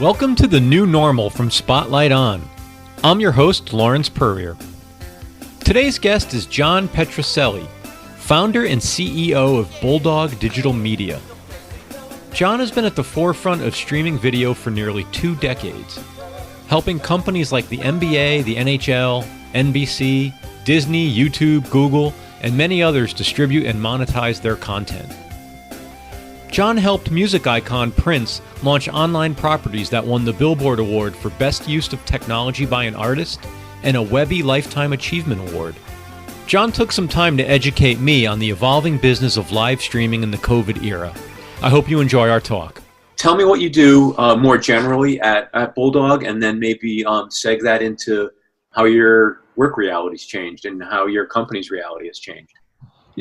Welcome to the new normal from Spotlight On. I'm your host, Lawrence Peryer. Today's guest is John Petrocelli, founder and CEO of Bulldog Digital Media. John has been at the forefront of streaming video for nearly 2 decades, helping companies like the NBA, the NHL, NBC, Disney, YouTube, Google, and many others distribute and monetize their content. John helped music icon Prince launch online properties that won the Billboard Award for Best Use of Technology by an Artist and a Webby Lifetime Achievement Award. John took some time to educate me on the evolving business of live streaming in the COVID era. I hope you enjoy our talk. Tell me what you do more generally at Bulldog, and then maybe seg that into how your work reality's changed and how your company's reality has changed.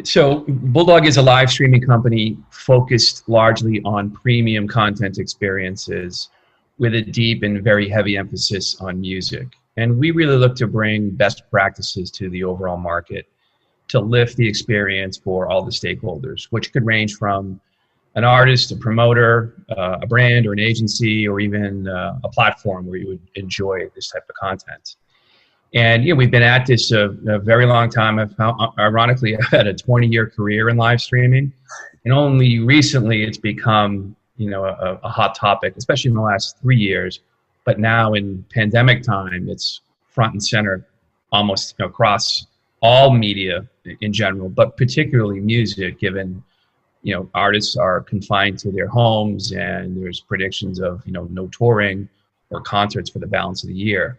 So Bulldog is a live streaming company focused largely on premium content experiences with a deep and very heavy emphasis on music. And we really look to bring best practices to the overall market to lift the experience for all the stakeholders, which could range from an artist, a promoter, a brand or an agency, or even a platform where you would enjoy this type of content. And we've been at this a very long time. Ironically, I've had a 20-year career in live streaming, and only recently it's become a hot topic, especially in the last 3 years. But now in pandemic time, it's front and center, almost across all media in general, but particularly music, given artists are confined to their homes, and there's predictions of no touring or concerts for the balance of the year.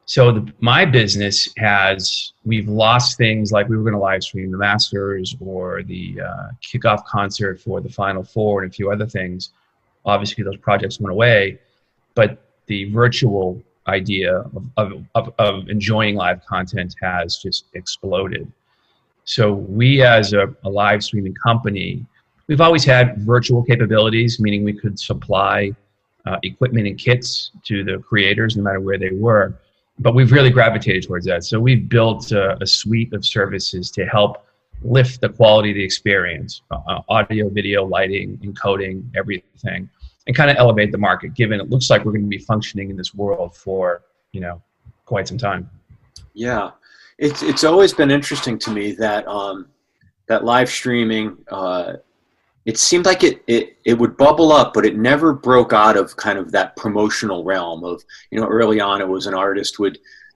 So my business we've lost things like we were going to live stream the Masters or the kickoff concert for the Final Four and a few other things. Obviously, those projects went away, but the virtual idea of enjoying live content has just exploded. So we, as a live streaming company, we've always had virtual capabilities, meaning we could supply equipment and kits to the creators no matter where they were. But we've really gravitated towards that. So we've built a suite of services to help lift the quality of the experience, audio, video, lighting, encoding, everything, and kind of elevate the market, given it looks like we're going to be functioning in this world for, quite some time. Yeah. It's always been interesting to me that that live streaming, it seemed like it would bubble up, but it never broke out of kind of that promotional realm of, early on it was an artist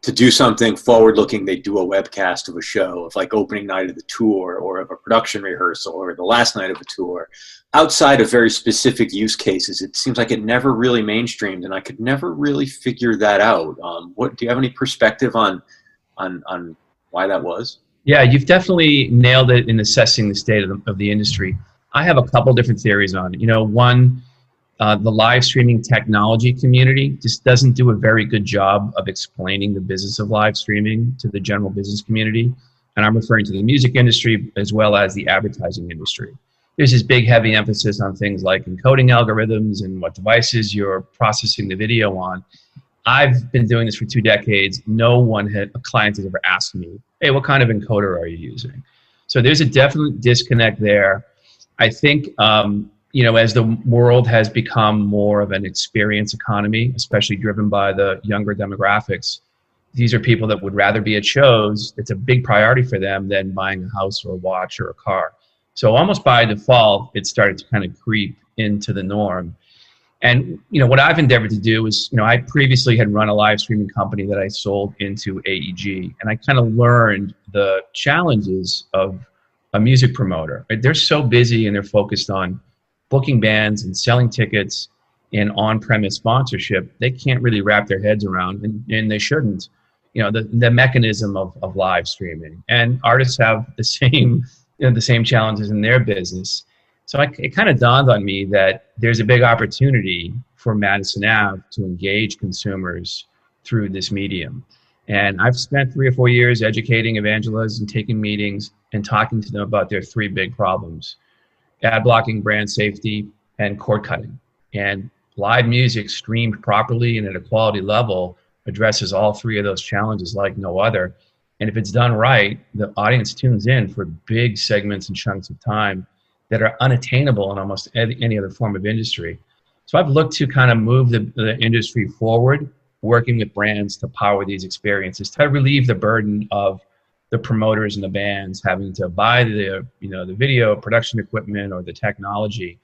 to do something forward looking, they'd do a webcast of a show of like opening night of the tour or of a production rehearsal or the last night of a tour. Outside of very specific use cases, it seems like it never really mainstreamed, and I could never really figure that out. Do you have any perspective on why that was? Yeah, you've definitely nailed it in assessing the state of the industry. I have a couple different theories on it. One, the live streaming technology community just doesn't do a very good job of explaining the business of live streaming to the general business community. And I'm referring to the music industry as well as the advertising industry. There's this big, heavy emphasis on things like encoding algorithms and what devices you're processing the video on. I've been doing this for 2 decades. A client has ever asked me, hey, what kind of encoder are you using? So there's a definite disconnect there. I think, as the world has become more of an experience economy, especially driven by the younger demographics, these are people that would rather be at shows. It's a big priority for them than buying a house or a watch or a car. So almost by default, it started to kind of creep into the norm. And, what I've endeavored to do is, I previously had run a live streaming company that I sold into AEG, and I kind of learned the challenges of a music promoter. They're so busy and they're focused on booking bands and selling tickets and on-premise sponsorship. They can't really wrap their heads around, and they shouldn't, the mechanism of live streaming. And artists have the same challenges in their business. So it kind of dawned on me that there's a big opportunity for Madison Ave to engage consumers through this medium. And I've spent 3 or 4 years educating evangelists and taking meetings and talking to them about their 3 big problems: ad blocking, brand safety, and cord cutting. And live music streamed properly and at a quality level addresses all 3 of those challenges like no other. And if it's done right, the audience tunes in for big segments and chunks of time that are unattainable in almost any other form of industry. So I've looked to kind of move the industry forward, working with brands to power these experiences, to relieve the burden of the promoters and the bands having to buy the video production equipment or the technology,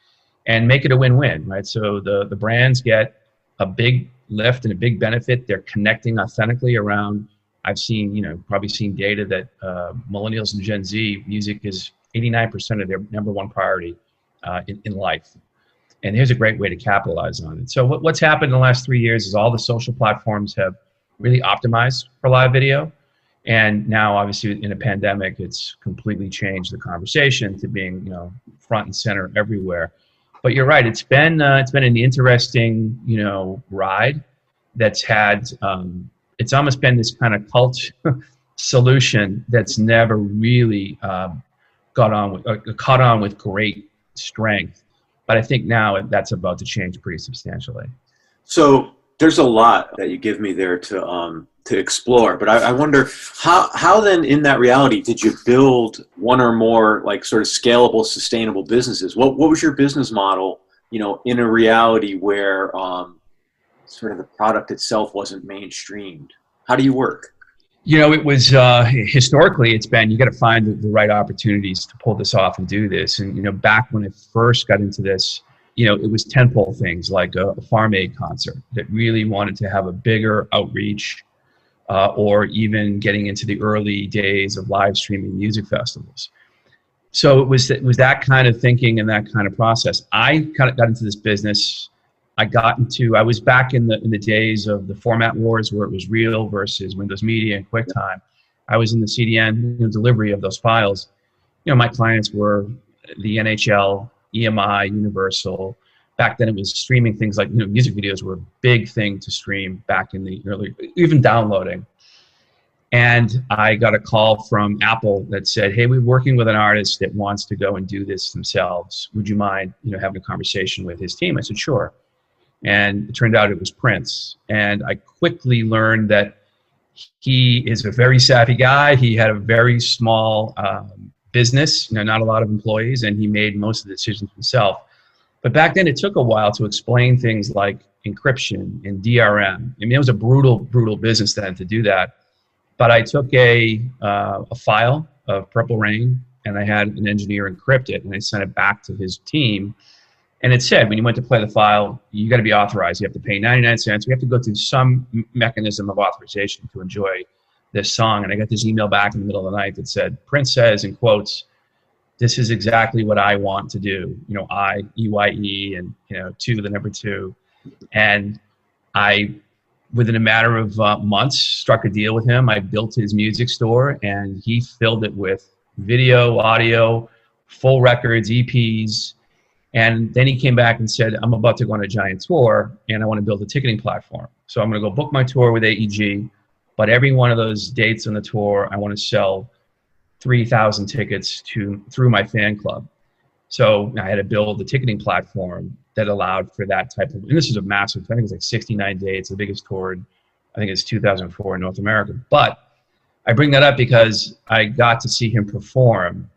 and make it a win-win, right? So the brands get a big lift and a big benefit. They're connecting authentically around. I've seen, probably seen data that millennials and Gen Z, music is 89% of their number one priority in life. And here's a great way to capitalize on it. So what's happened in the last 3 years is all the social platforms have really optimized for live video. And now, obviously, in a pandemic, it's completely changed the conversation to being, front and center everywhere. But you're right; it's been an interesting, ride that's had. It's almost been this kind of cult solution that's never really caught on with great strength. But I think now that's about to change pretty substantially. So there's a lot that you give me there to explore, but I wonder how then in that reality did you build one or more like sort of scalable, sustainable businesses? What was your business model, in a reality where sort of the product itself wasn't mainstreamed? How do you work? It was historically it's been, you got to find the right opportunities to pull this off and do this. And, back when I first got into this, it was tentpole things like a Farm Aid concert that really wanted to have a bigger outreach, or even getting into the early days of live streaming music festivals. So it was that kind of thinking and that kind of process. I kind of got into this business. I was back in the days of the format wars where it was real versus Windows Media and QuickTime. I was in the CDN delivery of those files. My clients were the NHL, EMI, Universal. Back then it was streaming things like, music videos were a big thing to stream back in the early, even downloading. And I got a call from Apple that said, hey, we're working with an artist that wants to go and do this themselves. Would you mind, having a conversation with his team? I said, sure. And it turned out it was Prince. And I quickly learned that he is a very savvy guy. He had a very small business, not a lot of employees, and he made most of the decisions himself. But back then it took a while to explain things like encryption and DRM. It was a brutal, brutal business then to do that. But I took a file of Purple Rain and I had an engineer encrypt it and I sent it back to his team. And it said, when you went to play the file, you got to be authorized. You have to pay 99 cents. We have to go through some mechanism of authorization to enjoy this song. And I got this email back in the middle of the night that said, Prince says, in quotes, this is exactly what I want to do. I, EYE, and, 2, the number 2. And I, within a matter of months, struck a deal with him. I built his music store and he filled it with video, audio, full records, EPs. And then he came back and said, I'm about to go on a giant tour and I want to build a ticketing platform. So I'm going to go book my tour with AEG, but every one of those dates on the tour, I want to sell 3,000 tickets through my fan club. So I had to build the ticketing platform that allowed for that type of, and this is a massive, I think it's like 69 dates, the biggest tour, I think it's 2004 in North America. But I bring that up because I got to see him perform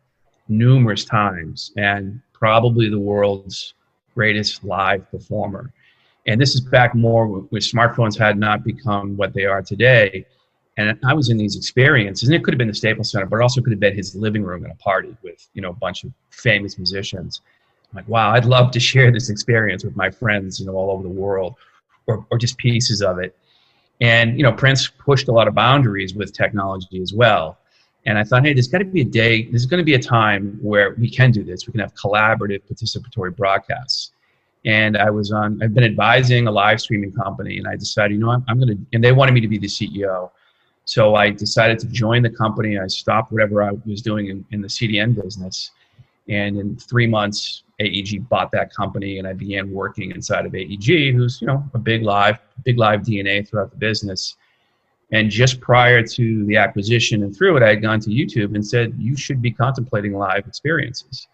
numerous times and probably the world's greatest live performer. And this is back more when smartphones had not become what they are today. And I was in these experiences, and it could have been the Staples Center, but it also could have been his living room at a party with, a bunch of famous musicians. I'm like, wow, I'd love to share this experience with my friends, all over the world, or just pieces of it. And, Prince pushed a lot of boundaries with technology as well. And I thought, hey, there's got to be a day, there's going to be a time where we can do this. We can have collaborative participatory broadcasts. And I've been advising a live streaming company, and I decided, and they wanted me to be the CEO. So I decided to join the company. I stopped whatever I was doing in the CDN business. And in 3 months, AEG bought that company, and I began working inside of AEG, who's, a big live DNA throughout the business. And just prior to the acquisition and through it, I had gone to YouTube and said, you should be contemplating live experiences.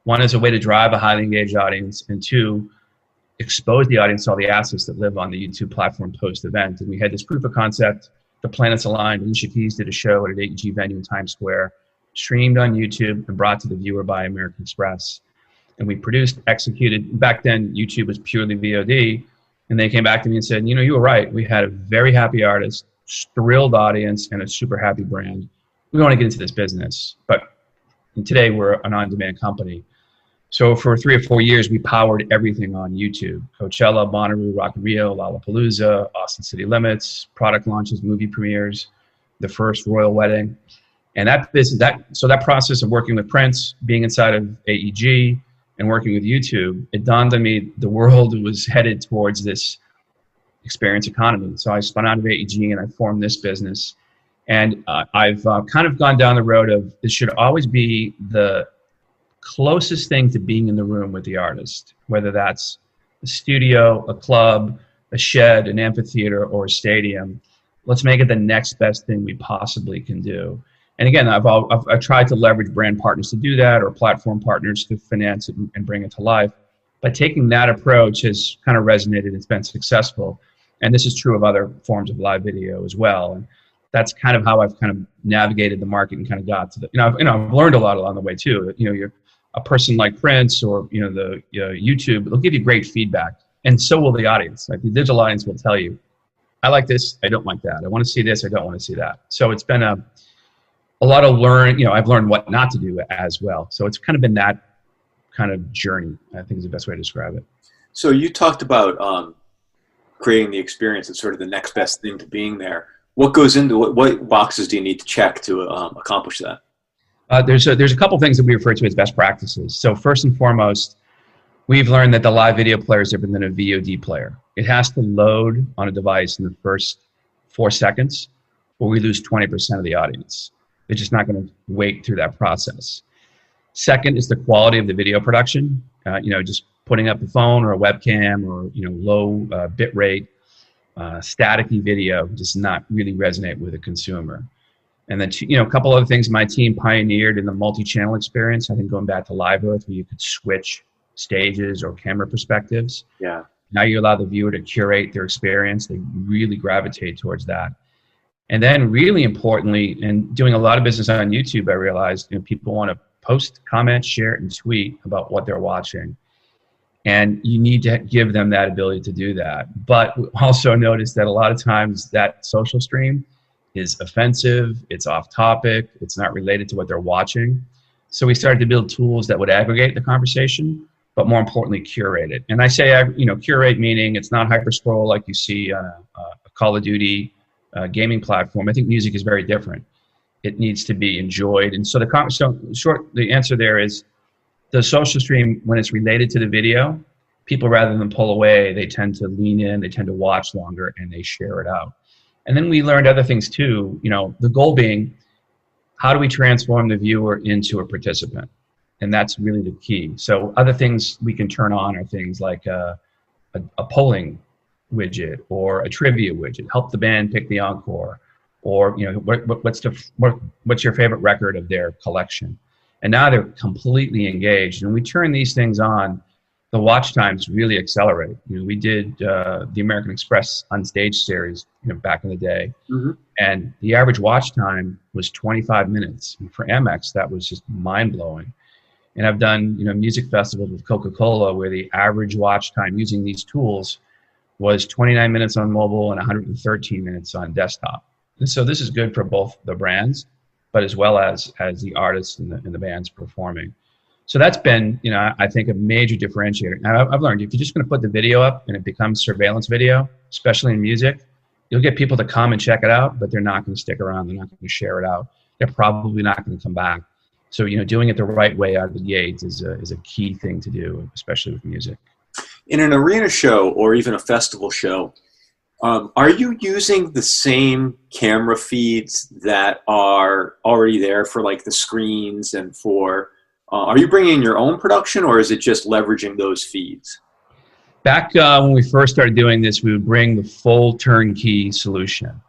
One is a way to drive a highly engaged audience, and 2, expose the audience to all the assets that live on the YouTube platform post-event. And we had this proof of concept. The planets aligned. Alicia Keys did a show at an AEG venue in Times Square, streamed on YouTube and brought to the viewer by American Express. and we produced, executed. Back then, YouTube was purely VOD, and they came back to me and said, you were right. We had a very happy artist, thrilled audience, and a super happy brand. We want to get into this business, but today we're an on-demand company. So for 3 or 4 years, we powered everything on YouTube: Coachella, Bonnaroo, Rock in Rio, Lollapalooza, Austin City Limits, product launches, movie premieres, the first royal wedding. And that process of working with Prince, being inside of AEG, and working with YouTube, it dawned on me the world was headed towards this experience economy. So I spun out of AEG and I formed this business. And I've kind of gone down the road of this should always be the closest thing to being in the room with the artist, whether that's a studio, a club, a shed, an amphitheater, or a stadium. Let's make it the next best thing we possibly can do. And again, I've tried to leverage brand partners to do that, or platform partners to finance it and bring it to life. But taking that approach has kind of resonated. It's been successful. And this is true of other forms of live video as well. And that's kind of how I've kind of navigated the market and kind of got to the, I've learned a lot along the way too. You're a person like Prince or, the YouTube, it'll give you great feedback. And so will the audience. Like the digital audience will tell you, I like this, I don't like that. I want to see this, I don't want to see that. So it's been a lot of I've learned what not to do as well. So it's kind of been that kind of journey, I think is the best way to describe it. So you talked about creating the experience as sort of the next best thing to being there. What goes into what boxes do you need to check to accomplish that? There's a couple things that we refer to as best practices. So first and foremost, we've learned that the live video player is different than a VOD player. It has to load on a device in the first 4 seconds, or we lose 20% of the audience. They're just not going to wait through that process. Second is the quality of the video production. Just putting up a phone or a webcam or low bit rate, staticky video does not really resonate with a consumer. And then a couple other things my team pioneered in the multi-channel experience. I think going back to Live Earth, where you could switch stages or camera perspectives. Yeah. Now you allow the viewer to curate their experience. They really gravitate towards that. And then really importantly, and doing a lot of business on YouTube, I realized people want to post, comment, share, and tweet about what they're watching. And you need to give them that ability to do that. But also notice that a lot of times that social stream is offensive, it's off topic, it's not related to what they're watching. So we started to build tools that would aggregate the conversation, but more importantly, curate it. And I say, curate meaning it's not hyper scroll like you see on a Call of Duty gaming platform. I think music is very different. It needs to be enjoyed. And so the answer there is the social stream, when it's related to the video, people rather than pull away, they tend to lean in, they tend to watch longer, and they share it out. And then we learned other things too, the goal being, how do we transform the viewer into a participant? And that's really the key. So other things we can turn on are things like a polling widget or a trivia widget, help the band pick the encore, or what's your favorite record of their collection? And now they're completely engaged. And we turn these things on, the watch times really accelerate. We did the American Express Unstage series, back in the day, and the average watch time was 25 minutes. And for Amex, that was just mind blowing. And I've done music festivals with Coca-Cola where the average watch time using these tools was 29 minutes on mobile and 113 minutes on desktop. And so this is good for both the brands, but as well as the artists and the bands performing. So that's been, I think a major differentiator. Now I've learned if you're just going to put the video up and it becomes surveillance video, especially in music, you'll get people to come and check it out, but they're not going to stick around. They're not going to share it out. They're probably not going to come back. So, doing it the right way out of the gates is a key thing to do, especially with music. In an arena show or even a festival show, are you using the same camera feeds that are already there for like the screens and for, are you bringing in your own production or is it just leveraging those feeds? Back when we first started doing this, we would bring the full turnkey solution.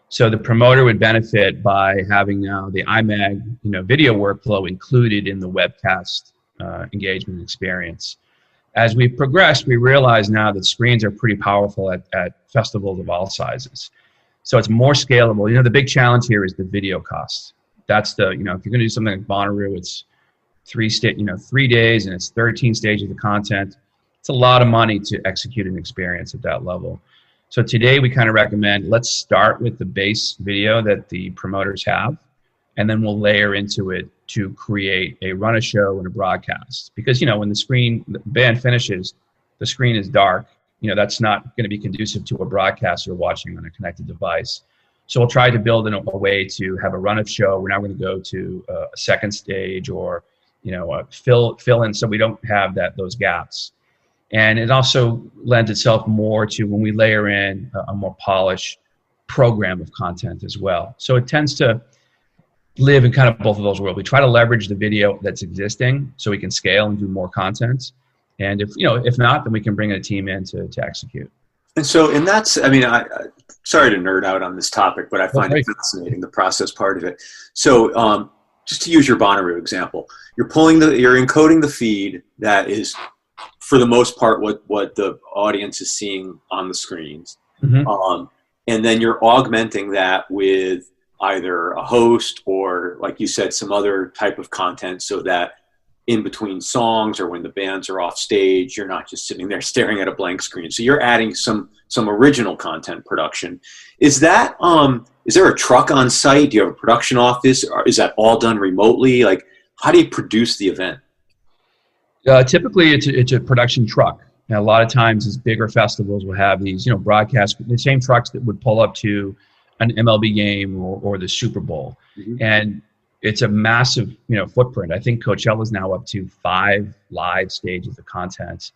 So the promoter would benefit by having now the iMag, video workflow included in the webcast engagement experience. As we progressed, we realized now that screens are pretty powerful at festivals of all sizes. So it's more scalable. The big challenge here is the video cost. That's if you're going to do something like Bonnaroo, it's 3 days, and it's 13 stages of content. It's a lot of money to execute an experience at that level. So today we kind of recommend, let's start with the base video that the promoters have, and then we'll layer into it to create a run a show and a broadcast. Because, when the band finishes, the screen is dark. That's not going to be conducive to a broadcast you're watching on a connected device. So we'll try to build in a way to have a run of show. We're now going to go to a second stage, or fill in, so we don't have those gaps. And it also lends itself more to when we layer in a more polished program of content as well. So it tends to live in kind of both of those worlds. We try to leverage the video that's existing so we can scale and do more content. And if not, then we can bring a team in to execute. And so, sorry to nerd out on this topic, but I find it fascinating, the process part of it. So just to use your Bonnaroo example, you're encoding the feed that is, for the most part, what the audience is seeing on the screens. Mm-hmm. And then you're augmenting that with either a host or, like you said, some other type of content, so that in between songs or when the bands are off stage, you're not just sitting there staring at a blank screen. So you're adding some original content production. Is there a truck on site? Do you have a production office? Or is that all done remotely? Like, how do you produce the event? Typically, it's a production truck. Now, a lot of times, these bigger festivals will have these, broadcast, the same trucks that would pull up to an MLB game or the Super Bowl. Mm-hmm. And it's a massive, footprint. I think Coachella is now up to 5 live stages of content.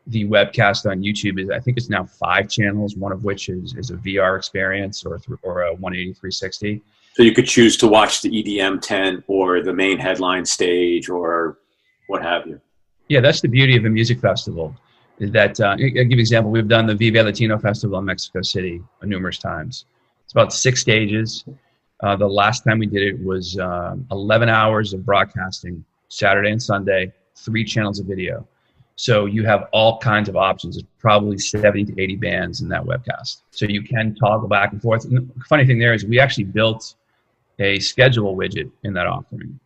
The webcast on YouTube I think it's now 5 channels, one of which is a VR experience or a 180 360. So you could choose to watch the EDM tent or the main headline stage or what have you. Yeah, that's the beauty of a music festival. Is that I'll give you an example. We've done the Vive Latino Festival in Mexico City numerous times. It's about 6 stages. The last time we did it was 11 hours of broadcasting, Saturday and Sunday, 3 channels of video. So you have all kinds of options. There's probably 70 to 80 bands in that webcast. So you can toggle back and forth. And the funny thing there is we actually built a schedule widget in that offering.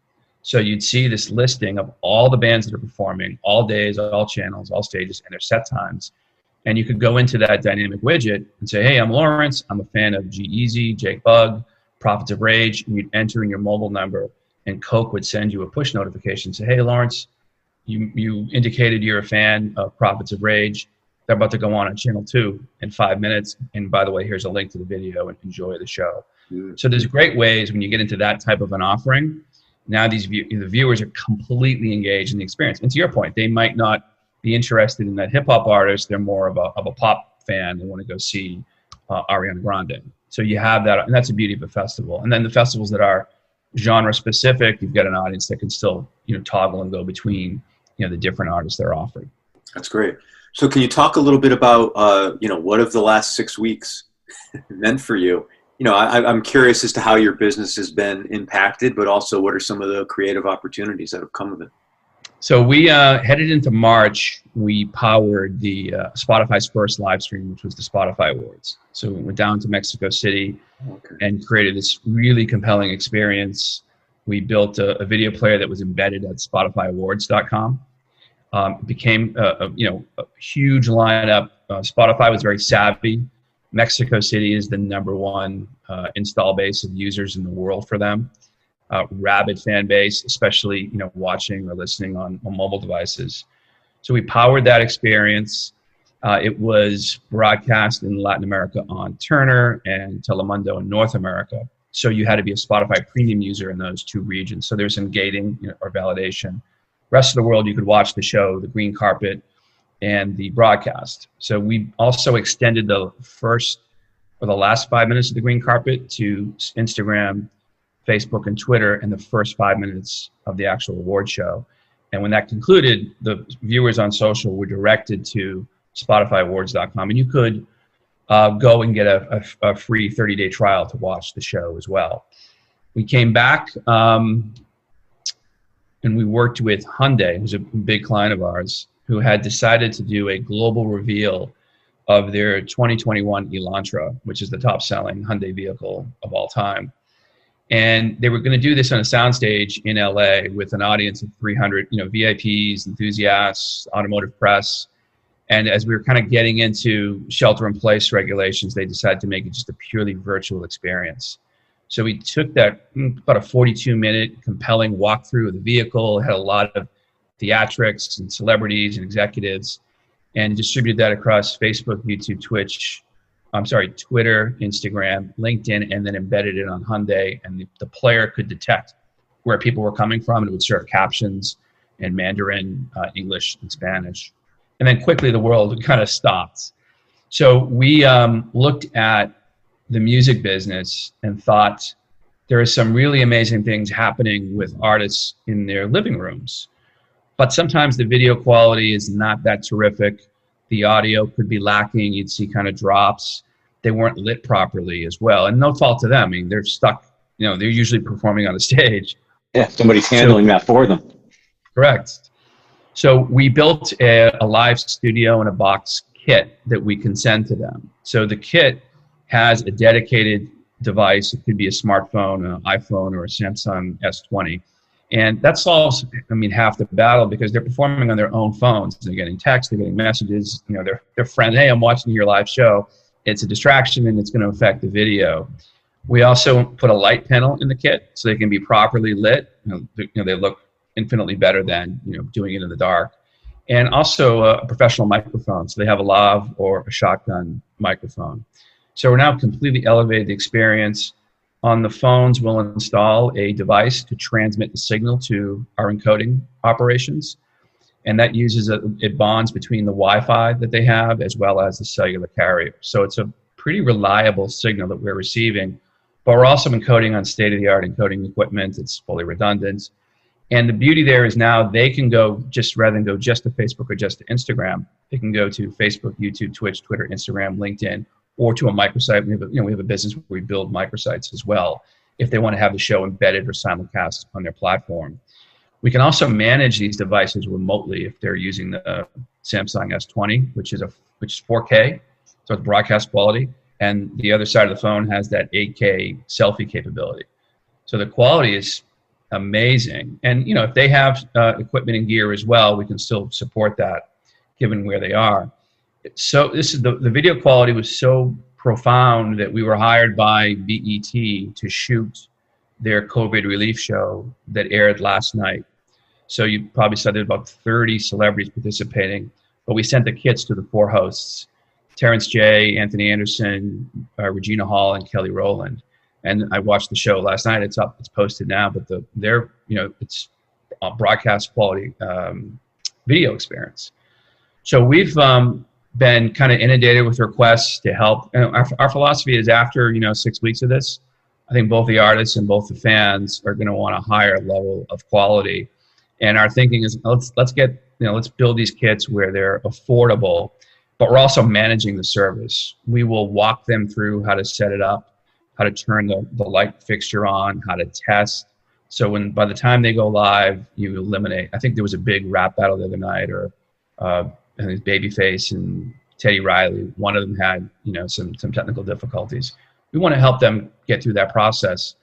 So you'd see this listing of all the bands that are performing, all days, all channels, all stages, and their set times. And you could go into that dynamic widget and say, hey, I'm Lawrence. I'm a fan of G-Eazy, Jake Bugg, Prophets of Rage. And you'd enter in your mobile number, and Coke would send you a push notification. Say, hey, Lawrence, you indicated you're a fan of Prophets of Rage. They're about to go on channel 2 in 5 minutes. And by the way, here's a link to the video, and enjoy the show. Mm-hmm. So there's great ways when you get into that type of an offering. Now the viewers are completely engaged in the experience. And to your point, they might not be interested in that hip hop artist. They're more of a pop fan. They want to go see Ariana Grande. So you have that, and that's the beauty of a festival. And then the festivals that are genre specific, you've got an audience that can still toggle and go between the different artists they're offering. That's great. So can you talk a little bit about what have the last 6 weeks meant for you? I'm curious as to how your business has been impacted, but also what are some of the creative opportunities that have come of it? So we headed into March. We powered the Spotify's first live stream, which was the Spotify Awards. So we went down to Mexico City and created this really compelling experience. We built a video player that was embedded at SpotifyAwards.com. It became a huge lineup. Spotify was very savvy. Mexico City is the #1 install base of users in the world for them. Rabid fan base, especially watching or listening on mobile devices. So we powered that experience. It was broadcast in Latin America on Turner and Telemundo in North America. So you had to be a Spotify premium user in those 2 regions. So there's some gating or validation. Rest of the world, you could watch the show, the green carpet, and the broadcast. So we also extended the last 5 minutes of the green carpet to Instagram, Facebook, and Twitter, and the first 5 minutes of the actual award show. And when that concluded, the viewers on social were directed to SpotifyAwards.com, and you could go and get a free 30-day trial to watch the show as well. We came back and we worked with Hyundai, who's a big client of ours, who had decided to do a global reveal of their 2021 Elantra, which is the top-selling Hyundai vehicle of all time. And they were going to do this on a soundstage in LA with an audience of 300, VIPs, enthusiasts, automotive press. And as we were kind of getting into shelter-in-place regulations, they decided to make it just a purely virtual experience. So we took that about a 42-minute compelling walkthrough of the vehicle, had a lot of theatrics and celebrities and executives, and distributed that across Facebook, YouTube, Twitter, Instagram, LinkedIn, and then embedded it on Hyundai. And the player could detect where people were coming from, and it would serve captions in Mandarin, English, and Spanish. And then quickly the world kind of stopped. So we looked at the music business and thought there are some really amazing things happening with artists in their living rooms. But sometimes the video quality is not that terrific. The audio could be lacking. You'd see kind of drops. They weren't lit properly as well. And no fault to them. I mean, they're stuck, they're usually performing on a stage. Yeah, somebody's handling that for them. Correct. So we built a live studio in a box kit that we can send to them. So the kit has a dedicated device. It could be a smartphone, an iPhone, or a Samsung S20. And that solves, half the battle, because they're performing on their own phones. They're getting texts, they're getting messages, their friend, hey, I'm watching your live show. It's a distraction and it's going to affect the video. We also put a light panel in the kit so they can be properly lit. They look infinitely better than doing it in the dark. And also a professional microphone. So they have a lav or a shotgun microphone. So we're now completely elevated the experience. On the phones, we'll install a device to transmit the signal to our encoding operations. And that uses it bonds between the Wi-Fi that they have as well as the cellular carrier. So it's a pretty reliable signal that we're receiving, but we're also encoding on state-of-the-art encoding equipment. It's fully redundant. And the beauty there is now they can go rather than go just to Facebook or just to Instagram, they can go to Facebook, YouTube, Twitch, Twitter, Instagram, LinkedIn, or to a microsite. We have a business where we build microsites as well if they want to have the show embedded or simulcast on their platform. We can also manage these devices remotely if they're using the Samsung S20, which is 4K, so it's broadcast quality, and the other side of the phone has that 8K selfie capability. So the quality is amazing. And if they have equipment and gear as well, we can still support that given where they are. So this is the video quality was so profound that we were hired by BET to shoot their COVID relief show that aired last night. So you probably saw there about 30 celebrities participating, but we sent the kits to the 4 hosts: Terrence J, Anthony Anderson, Regina Hall, and Kelly Rowland. And I watched the show last night. It's up, it's posted now, but it's a broadcast quality video experience. So we've been kind of inundated with requests to help. And our philosophy is after 6 weeks of this, I think both the artists and both the fans are going to want a higher level of quality. And our thinking is let's build these kits where they're affordable, but we're also managing the service. We will walk them through how to set it up, how to turn the light fixture on, how to test. So by the time they go live, you eliminate. I think there was a big rap battle the other night, or I think Babyface and Teddy Riley. One of them had some technical difficulties. We want to help them get through that process,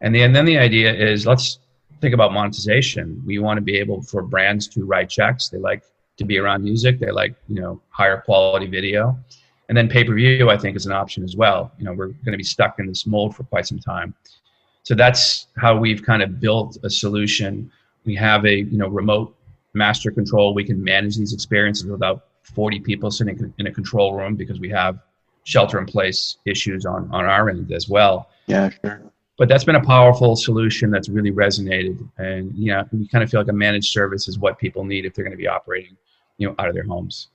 and then the idea is let's think about monetization. We want to be able for brands to write checks. They like to be around music. They like higher quality video. And then pay-per-view, I think, is an option as well. We're going to be stuck in this mold for quite some time. So that's how we've kind of built a solution. We have a remote master control. We can manage these experiences without 40 people sitting in a control room, because we have shelter-in-place issues on our end as well. Yeah, sure. But that's been a powerful solution that's really resonated. And we kind of feel like a managed service is what people need if they're going to be operating out of their homes.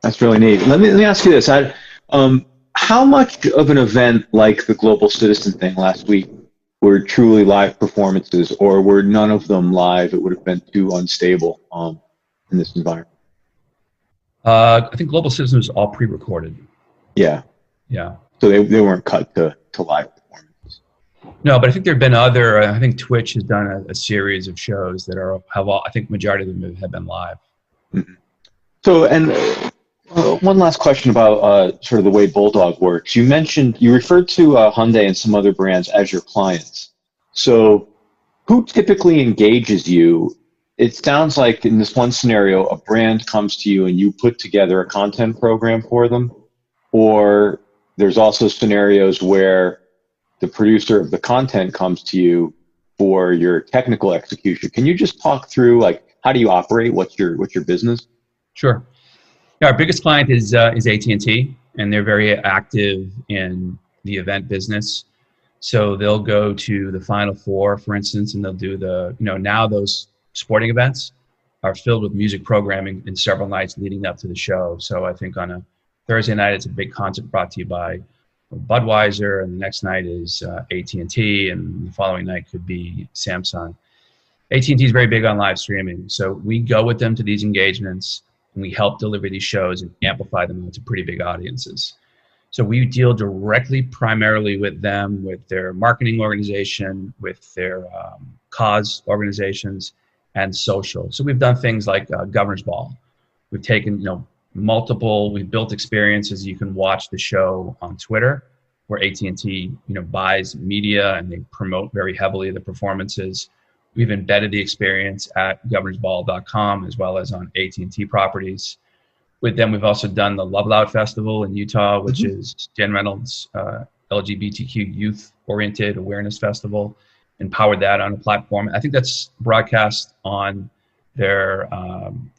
That's really neat. Let me ask you this: how much of an event like the Global Citizen thing last week were truly live performances, or were none of them live? It would have been too unstable in this environment. I think Global Citizen was all pre-recorded. Yeah. Yeah. So they weren't cut to live performances. No, but I think there have been other. I think Twitch has done a series of shows that have all. I think majority of them have been live. Mm-hmm. So, and One last question about sort of the way Bulldog works. You referred to Hyundai and some other brands as your clients. So who typically engages you? It sounds like in this one scenario, a brand comes to you and you put together a content program for them, or there's also scenarios where the producer of the content comes to you for your technical execution. Can you just talk through like how do you operate? What's your business? Sure. Yeah, our biggest client is AT&T, and they're very active in the event business. So they'll go to the Final Four, for instance, and they'll do now those sporting events are filled with music programming in several nights leading up to the show. So I think on a Thursday night, it's a big concert brought to you by Budweiser, and the next night is AT&T, and the following night could be Samsung. AT&T is very big on live streaming. So we go with them to these engagements, and we help deliver these shows and amplify them into pretty big audiences. So we deal directly, primarily with them, with their marketing organization, with their cause organizations, and social. So we've done things like Governor's Ball. We've taken, we've built experiences. You can watch the show on Twitter, where AT&T, buys media and they promote very heavily the performances. We've embedded the experience at governorsball.com as well as on AT&T properties. With them, we've also done the Love Loud Festival in Utah, which is Jen Reynolds' LGBTQ youth-oriented awareness festival, and powered that on a platform. I think that's broadcast on their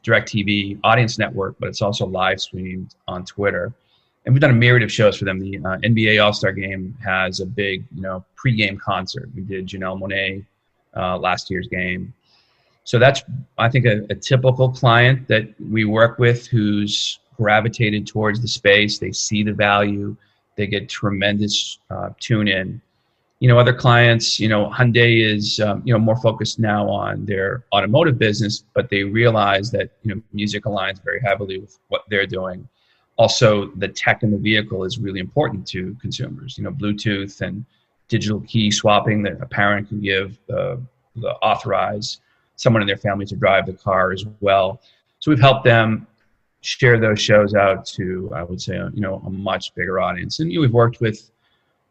DirecTV audience network, but it's also live streamed on Twitter. And we've done a myriad of shows for them. The NBA All-Star Game has a big, pre-game concert. We did Janelle Monáe last year's game. So that's, I think, a typical client that we work with who's gravitated towards the space. They see the value. They get tremendous tune-in. Other clients, Hyundai is, more focused now on their automotive business, but they realize that, music aligns very heavily with what they're doing. Also, the tech in the vehicle is really important to consumers. Bluetooth and digital key swapping that a parent can give the authorize someone in their family to drive the car as well. So we've helped them share those shows out to, I would say, a much bigger audience. And we've worked with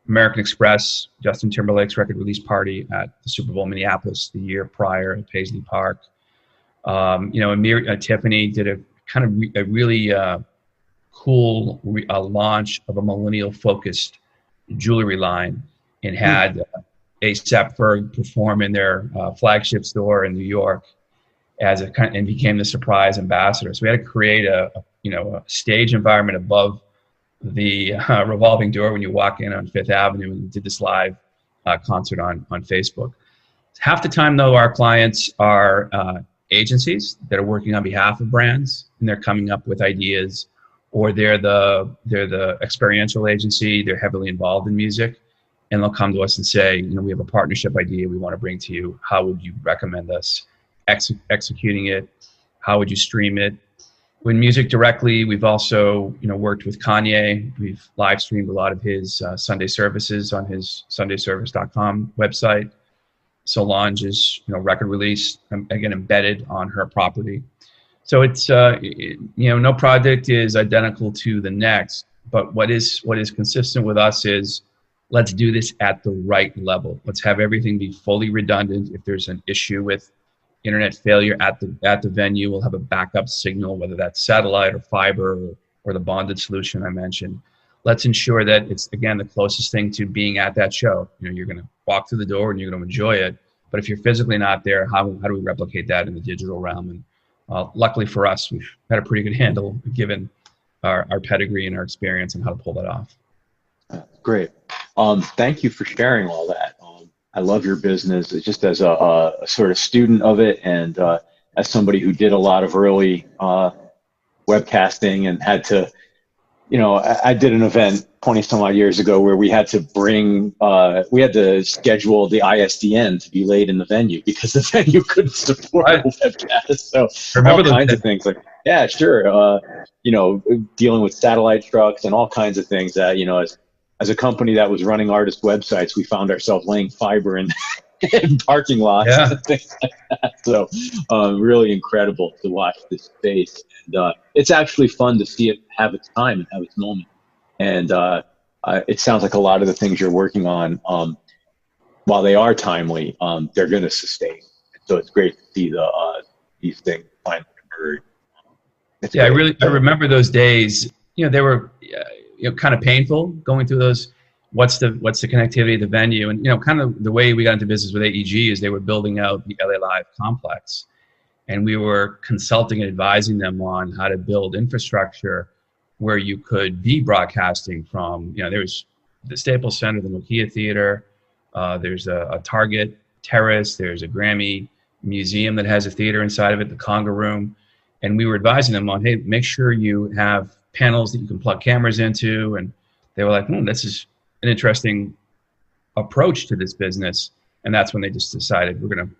American Express, Justin Timberlake's record release party at the Super Bowl Minneapolis the year prior at Paisley Park. Tiffany did a really cool launch of a millennial-focused jewelry line and had A$AP Ferg perform in their flagship store in New York and became the surprise ambassador. So we had to create a stage environment above the revolving door when you walk in on Fifth Avenue, and did this live concert on Facebook. Half the time, though, our clients are agencies that are working on behalf of brands, and they're coming up with ideas, or they're the experiential agency. They're heavily involved in music, and they'll come to us and say, we have a partnership idea we want to bring to you. How would you recommend us executing it? How would you stream it? With music directly, we've also, worked with Kanye. We've live streamed a lot of his Sunday services on his sundayservice.com website. Solange is, record release, again, embedded on her property. So it's, no project is identical to the next, but what is consistent with us is let's do this at the right level. Let's have everything be fully redundant. If there's an issue with internet failure at the venue, we'll have a backup signal, whether that's satellite or fiber or the bonded solution I mentioned. Let's ensure that it's, again, the closest thing to being at that show. You're going to walk through the door and you're going to enjoy it. But if you're physically not there, how do we replicate that in the digital realm? And luckily for us, we've had a pretty good handle given our pedigree and our experience and how to pull that off. Great. Thank you for sharing all that. I love your business just as a sort of student of it, and as somebody who did a lot of early webcasting and had to, I did an event 20 some odd years ago where we had to schedule the ISDN to be late in the venue because the venue couldn't support a webcast. So all kinds of things like, yeah, sure. Dealing with satellite trucks and all kinds of things that, as a company that was running artist websites, we found ourselves laying fiber in in parking lots Yeah. and things like that. So really incredible to watch this space. And it's actually fun to see it have its time and have its moment. And it sounds like a lot of the things you're working on, while they are timely, they're going to sustain. So it's great to see these things finally emerge. Yeah, I remember those days. They were kind of painful going through those. What's the connectivity of the venue? And kind of the way we got into business with AEG is they were building out the LA Live complex, and we were consulting and advising them on how to build infrastructure where you could be broadcasting from. There was the Staples Center, the Nokia Theater. There's a Target Terrace. There's a Grammy Museum that has a theater inside of it, the Conga Room. And we were advising them on, hey, make sure you have panels that you can plug cameras into. And they were like, this is an interesting approach to this business. And that's when they just decided we're going to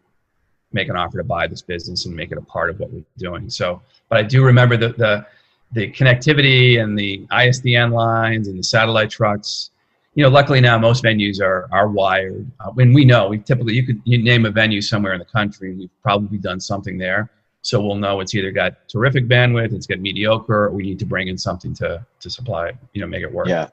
make an offer to buy this business and make it a part of what we're doing. So, but I do remember the connectivity and the ISDN lines and the satellite trucks. Luckily now most venues are wired. When we know, you name a venue somewhere in the country, and we've probably done something there. So we'll know it's either got terrific bandwidth, it's got mediocre, or we need to bring in something to supply, make it work. Yeah.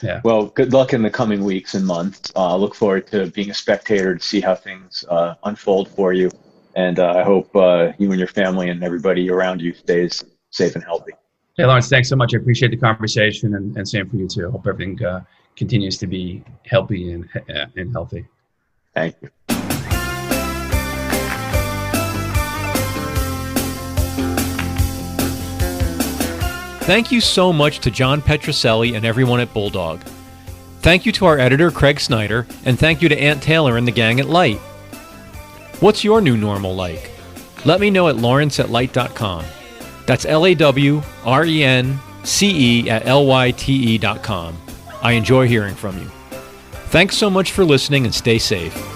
Yeah. Well, good luck in the coming weeks and months. Look forward to being a spectator to see how things unfold for you. And I hope you and your family and everybody around you stays safe and healthy. Hey, Lawrence, thanks so much. I appreciate the conversation, and same for you too. I hope everything continues to be healthy and healthy. Thank you. Thank you so much to John Petrocelli and everyone at Bulldog. Thank you to our editor, Craig Snyder, and thank you to Ant Taylor and the gang at Light. What's your new normal like? Let me know at lawrence@light.com. That's LAWRENCE@LYTE.com. I enjoy hearing from you. Thanks so much for listening, and stay safe.